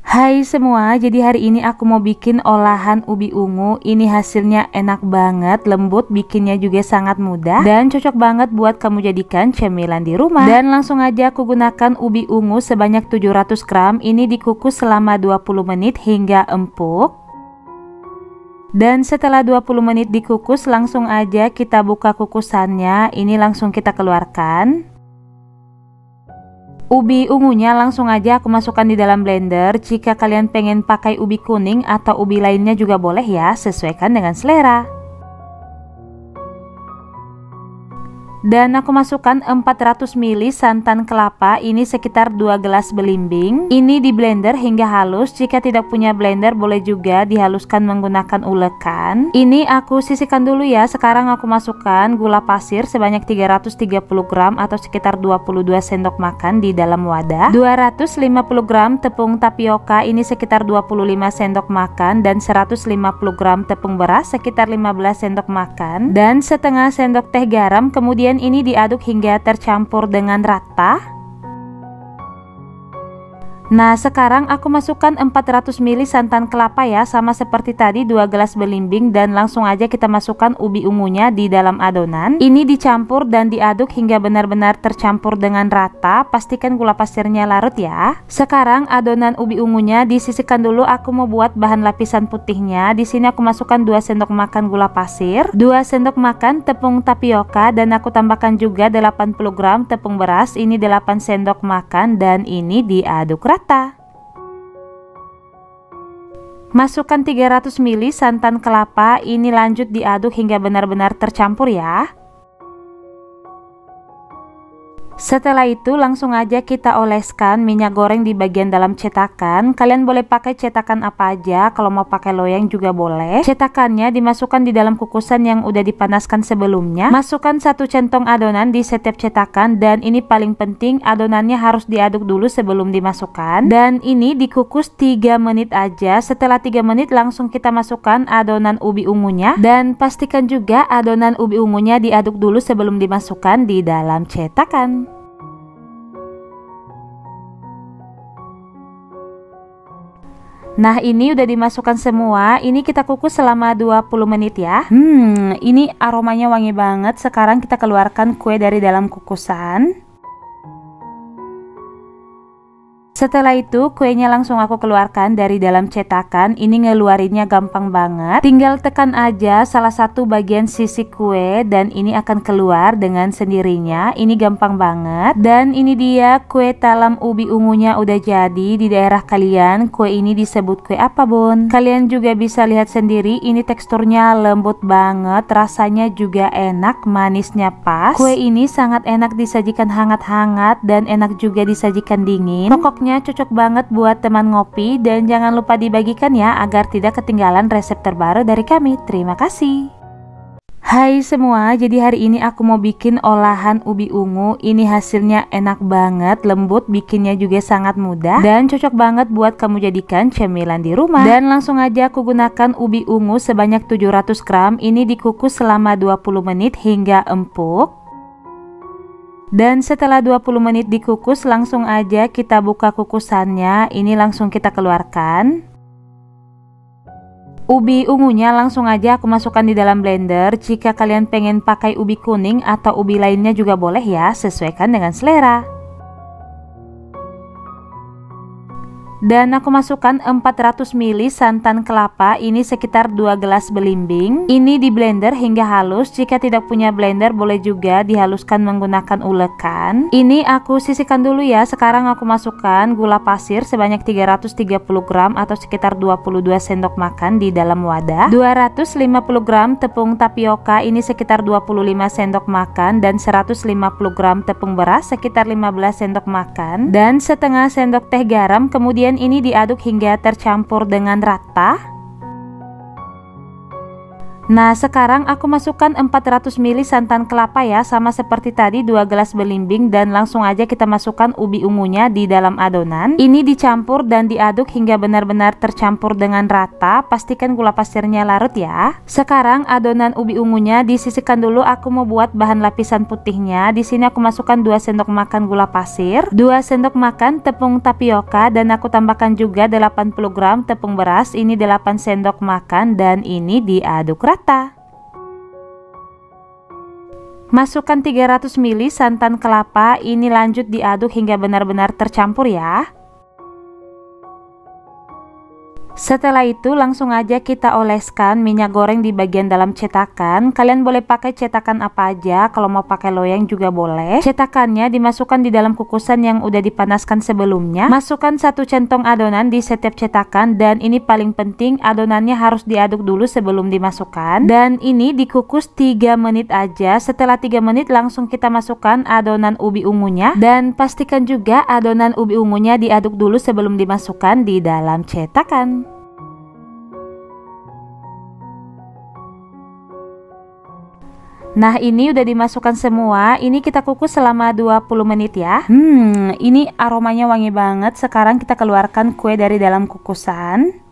Hai semua, jadi hari ini aku mau bikin olahan ubi ungu. Ini hasilnya enak banget, lembut, bikinnya juga sangat mudah dan cocok banget buat kamu jadikan cemilan di rumah. Dan langsung aja aku gunakan ubi ungu sebanyak 700 gram. Ini dikukus selama 20 menit hingga empuk. Dan setelah 20 menit dikukus, langsung aja kita buka kukusannya. Ini langsung kita keluarkan. Ubi ungunya langsung aja aku masukkan di dalam blender. Jika kalian pengen pakai ubi kuning atau ubi lainnya juga boleh ya, sesuaikan dengan selera. Dan aku masukkan 400 ml santan kelapa, ini sekitar 2 gelas belimbing. Ini di blender hingga halus. Jika tidak punya blender boleh juga dihaluskan menggunakan ulekan. Ini aku sisihkan dulu ya. Sekarang aku masukkan gula pasir sebanyak 330 gram atau sekitar 22 sendok makan di dalam wadah. 250 gram tepung tapioka, ini sekitar 25 sendok makan. Dan 150 gram tepung beras sekitar 15 sendok makan. Dan setengah sendok teh garam. Kemudian ini diaduk hingga tercampur dengan rata. Nah, sekarang aku masukkan 400 ml santan kelapa ya, sama seperti tadi 2 gelas belimbing, dan langsung aja kita masukkan ubi ungunya di dalam adonan. Ini dicampur dan diaduk hingga benar-benar tercampur dengan rata. Pastikan gula pasirnya larut ya. Sekarang adonan ubi ungunya disisihkan dulu. Aku mau buat bahan lapisan putihnya. Di sini aku masukkan 2 sendok makan gula pasir, 2 sendok makan tepung tapioka, dan aku tambahkan juga 80 gram tepung beras. Ini 8 sendok makan dan ini diaduk rata. Masukkan 300 ml santan kelapa, ini lanjut diaduk hingga benar-benar tercampur ya. Setelah itu langsung aja kita oleskan minyak goreng di bagian dalam cetakan. Kalian boleh pakai cetakan apa aja, kalau mau pakai loyang juga boleh. Cetakannya dimasukkan di dalam kukusan yang udah dipanaskan sebelumnya. Masukkan 1 centong adonan di setiap cetakan, dan ini paling penting adonannya harus diaduk dulu sebelum dimasukkan. Dan ini dikukus 3 menit aja. Setelah 3 menit langsung kita masukkan adonan ubi ungunya, dan pastikan juga adonan ubi ungunya diaduk dulu sebelum dimasukkan di dalam cetakan. Nah, ini udah dimasukkan semua. Ini kita kukus selama 20 menit ya. Ini aromanya wangi banget. Sekarang kita keluarkan kue dari dalam kukusan. Setelah itu kuenya langsung aku keluarkan dari dalam cetakan. Ini ngeluarinnya gampang banget. Tinggal tekan aja salah satu bagian sisi kue dan ini akan keluar dengan sendirinya. Ini gampang banget. Dan ini dia kue talam ubi ungunya udah jadi. Di daerah kalian kue ini disebut kue apa, Bun? Kalian juga bisa lihat sendiri. Ini teksturnya lembut banget. Rasanya juga enak, manisnya pas. Kue ini sangat enak disajikan hangat-hangat dan enak juga disajikan dingin. Pokoknya cocok banget buat teman ngopi, dan jangan lupa dibagikan ya agar tidak ketinggalan resep terbaru dari kami. Terima kasih. Hai semua, jadi hari ini aku mau bikin olahan ubi ungu. Ini hasilnya enak banget, lembut, bikinnya juga sangat mudah dan cocok banget buat kamu jadikan cemilan di rumah. Dan langsung aja aku gunakan ubi ungu sebanyak 700 gram. Ini dikukus selama 20 menit hingga empuk. Dan setelah 20 menit dikukus, langsung aja kita buka kukusannya. Ini langsung kita keluarkan. Ubi ungunya langsung aja aku masukkan di dalam blender. Jika kalian pengen pakai ubi kuning atau ubi lainnya juga boleh ya, sesuaikan dengan selera. Dan aku masukkan 400 ml santan kelapa, ini sekitar 2 gelas belimbing. Ini di blender hingga halus. Jika tidak punya blender boleh juga dihaluskan menggunakan ulekan. Ini aku sisihkan dulu ya. Sekarang aku masukkan gula pasir sebanyak 330 gram atau sekitar 22 sendok makan di dalam wadah. 250 gram tepung tapioka, ini sekitar 25 sendok makan. Dan 150 gram tepung beras sekitar 15 sendok makan. Dan setengah sendok teh garam. Kemudian ini diaduk hingga tercampur dengan rata. Nah, sekarang aku masukkan 400 ml santan kelapa ya, sama seperti tadi 2 gelas belimbing, dan langsung aja kita masukkan ubi ungunya di dalam adonan. Ini dicampur dan diaduk hingga benar-benar tercampur dengan rata. Pastikan gula pasirnya larut ya. Sekarang adonan ubi ungunya disisihkan dulu, aku mau buat bahan lapisan putihnya. Di sini aku masukkan 2 sendok makan gula pasir, 2 sendok makan tepung tapioka, dan aku tambahkan juga 80 gram tepung beras. Ini 8 sendok makan dan ini diaduk rata. Masukkan 300 ml santan kelapa, ini lanjut diaduk hingga benar-benar tercampur ya. Setelah itu langsung aja kita oleskan minyak goreng di bagian dalam cetakan. Kalian boleh pakai cetakan apa aja, kalau mau pakai loyang juga boleh. Cetakannya dimasukkan di dalam kukusan yang udah dipanaskan sebelumnya. Masukkan 1 centong adonan di setiap cetakan, dan ini paling penting adonannya harus diaduk dulu sebelum dimasukkan. Dan ini dikukus 3 menit aja. Setelah 3 menit langsung kita masukkan adonan ubi ungunya, dan pastikan juga adonan ubi ungunya diaduk dulu sebelum dimasukkan di dalam cetakan. Nah, ini udah dimasukkan semua. Ini kita kukus selama 20 menit ya. Ini aromanya wangi banget. Sekarang kita keluarkan kue dari dalam kukusan.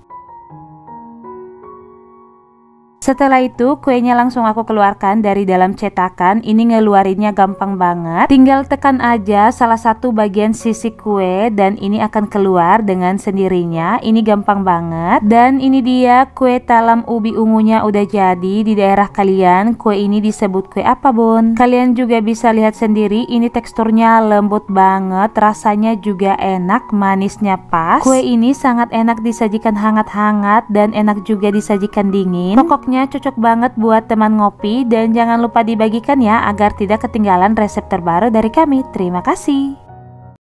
Setelah itu kuenya langsung aku keluarkan dari dalam cetakan. Ini ngeluarinnya gampang banget, tinggal tekan aja salah satu bagian sisi kue dan ini akan keluar dengan sendirinya. Ini gampang banget. Dan ini dia kue talam ubi ungunya udah jadi. Di daerah kalian kue ini disebut kue apa, Bun? Kalian juga bisa lihat sendiri, ini teksturnya lembut banget, rasanya juga enak, manisnya pas. Kue ini sangat enak disajikan hangat-hangat dan enak juga disajikan dingin. Pokoknya cocok banget buat teman ngopi, dan jangan lupa dibagikan ya agar tidak ketinggalan resep terbaru dari kami. Terima kasih.